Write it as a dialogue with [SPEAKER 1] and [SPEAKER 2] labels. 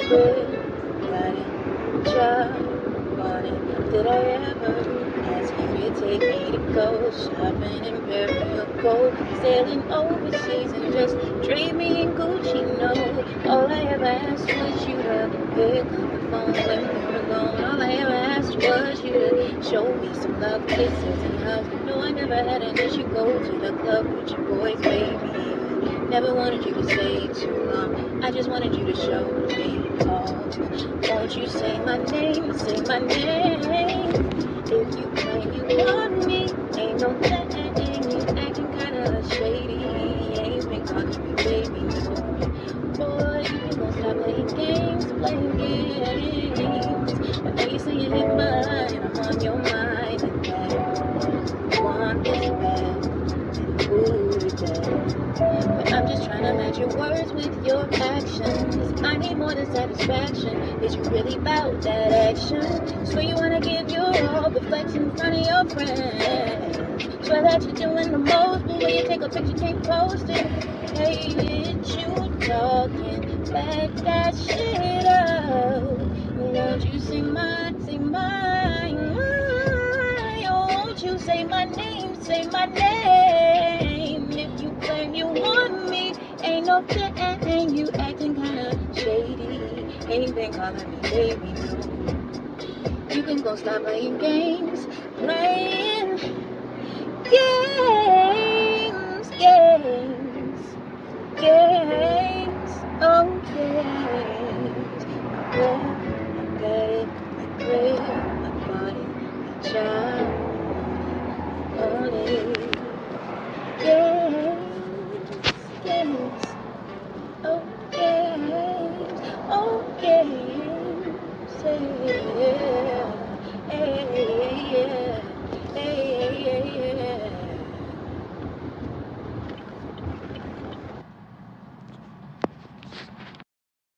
[SPEAKER 1] quit, got a job on it. Did I ever ask you to take me to go shopping in Paris, go sailing overseas and just dream me in Gucci? No, all I ever asked was you to pick up the phone when we're alone. All I ever asked was you to show me some love, kisses and hugs. No, I never had an issue. Go to the club with your boys, baby. Never wanted you to stay too long. I just wanted you to show me all. Won't you say my name? Say my name. If you claim you want me, ain't no thing. You acting kinda shady. Ain't been calling me baby, no. Boy, you can go stop playing games, playing games. I know you say you hit mine, I'm on your mind, and that want is bad, and food is bad. But I'm just trying to match your words with your actions. I need more than satisfaction. Is you really about that action? Swear you wanna give your all, but flex in front of your friends. Swear that you're doing the most, but when you take a picture, can't post it. Hey, it's you talking, back that shit up. Won't you say mine? Won't you say my name? Say my name. If you claim you want me, ain't no thing. You acting kinda shady. Ain't been calling me baby, no. You can go stop playing games, playing games.